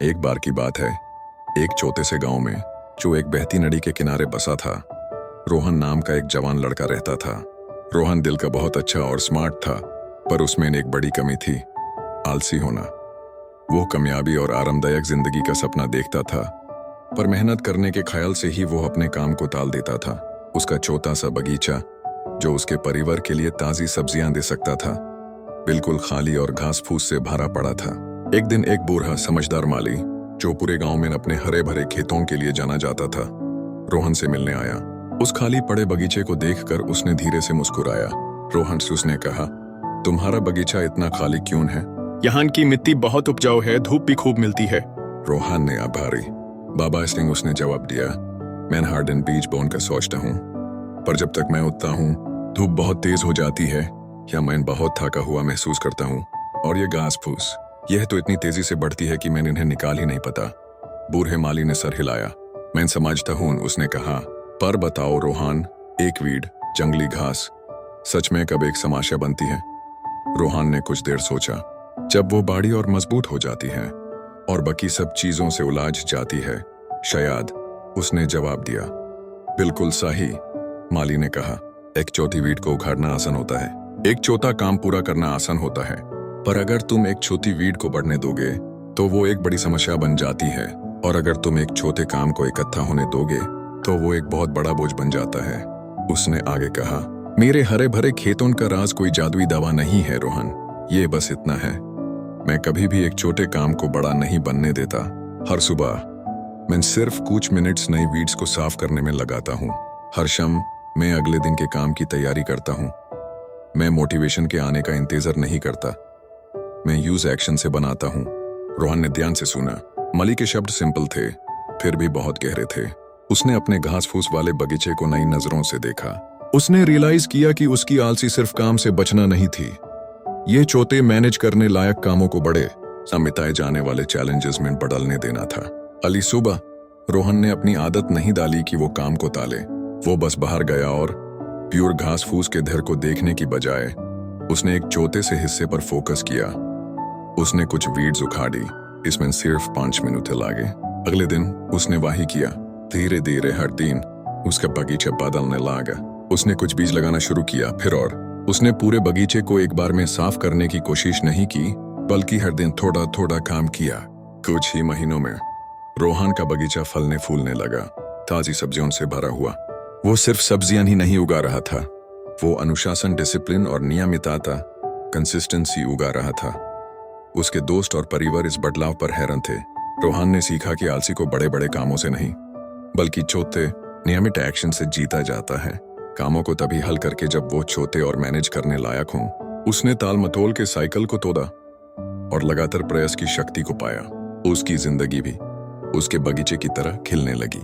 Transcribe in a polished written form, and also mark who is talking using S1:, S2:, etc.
S1: एक बार की बात है, एक छोटे से गांव में जो एक बहती नदी के किनारे बसा था, रोहन नाम का एक जवान लड़का रहता था। रोहन दिल का बहुत अच्छा और स्मार्ट था, पर उसमें एक बड़ी कमी थी, आलसी होना। वो कामयाबी और आरामदायक जिंदगी का सपना देखता था, पर मेहनत करने के ख्याल से ही वो अपने काम को टाल देता था। उसका छोटा सा बगीचा, जो उसके परिवार के लिए ताजी सब्जियां दे सकता था, बिल्कुल खाली और घास फूस से भरा पड़ा था। एक दिन एक बूढ़ा समझदार माली, जो पूरे गांव में अपने हरे भरे खेतों के लिए जाना जाता था, रोहन से मिलने आया। उस खाली पड़े बगीचे को देखकर उसने धीरे से मुस्कुराया। रोहन से उसने कहा, तुम्हारा बगीचा इतना खाली क्यों है?
S2: यहाँ की मिट्टी बहुत उपजाऊ है, धूप भी खूब मिलती है।
S1: रोहन ने आभारी बाबा सिंह उसने जवाब दिया, मैं हर दिन बीज बोन का सोचता हूँ, पर जब तक मैं उठता हूँ धूप बहुत तेज हो जाती है या मैं बहुत थका हुआ महसूस करता हूँ, और ये घास फूस यह तो इतनी तेजी से बढ़ती है कि मैंने इन्हें निकाल ही नहीं पता। बूढ़े माली ने सर हिलाया। मैं समझता हूँ, उसने कहा, पर बताओ रोहन, एक वीड जंगली घास सच में कब एक समस्या बनती है? रोहन ने कुछ देर सोचा। जब वो बड़ी और मजबूत हो जाती है और बाकी सब चीजों से उलझ जाती है, शायद, उसने जवाब दिया। बिल्कुल सही, माली ने कहा। एक छोटी वीड को उखाड़ना आसान होता है, एक छोटा काम पूरा करना आसान होता है, पर अगर तुम एक छोटी वीड को बढ़ने दोगे तो वो एक बड़ी समस्या बन जाती है, और अगर तुम एक छोटे काम को इकट्ठा होने दोगे तो वो एक बहुत बड़ा बोझ बन जाता है। उसने आगे कहा, मेरे हरे भरे खेतों का राज कोई जादुई दवा नहीं है रोहन, ये बस इतना है, मैं कभी भी एक छोटे काम को बड़ा नहीं बनने देता। हर सुबह मैं सिर्फ कुछ मिनट्स नई वीड्स को साफ करने में लगाता हूँ। हर शाम मैं अगले दिन के काम की तैयारी करता हूँ। मैं मोटिवेशन के आने का इंतजार नहीं करता, मैं यूज एक्शन से बनाता हूँ। रोहन ने ध्यान से सुना। मली के शब्द सिंपल थे, फिर भी बहुत गहरे थे। उसने अपने घास फूस वाले बगीचे को नई नजरों से देखा। उसने रियलाइज किया कि उसकी आलसी सिर्फ काम से बचना नहीं थी, ये छोटे मैनेज करने लायक कामों को बड़े समिताए जाने वाले चैलेंजेस में बदलने देना था। अली सुबह रोहन ने अपनी आदत नहीं डाली कि वो काम को टाले। वो बस बाहर गया और प्योर घास फूस के घर को देखने की बजाय उसने एक छोटे से हिस्से पर फोकस किया। उसने कुछ वीड्स उखाड़ी, इसमें सिर्फ 5 मिनट लगे। अगले दिन उसने वही किया। धीरे धीरे हर दिन उसका बगीचा बदलने लगा। उसने कुछ बीज लगाना शुरू किया, फिर और उसने पूरे बगीचे को एक बार में साफ करने की कोशिश नहीं की, बल्कि हर दिन थोड़ा थोड़ा काम किया। कुछ ही महीनों में रोहन का बगीचा फलने फूलने लगा, ताजी सब्जियों से भरा हुआ। वो सिर्फ सब्जियां ही नहीं उगा रहा था, वो अनुशासन, डिसिप्लिन और नियमितता, कंसिस्टेंसी उगा रहा था। उसके दोस्त और परिवार इस बदलाव पर हैरान थे। रोहन ने सीखा कि आलसी को बड़े बड़े कामों से नहीं, बल्कि छोटे नियमित एक्शन से जीता जाता है। कामों को तभी हल करके जब वो छोटे और मैनेज करने लायक हों। उसने ताल मतोल के साइकिल को तोड़ा और लगातार प्रयास की शक्ति को पाया। उसकी जिंदगी भी उसके बगीचे की तरह खिलने लगी।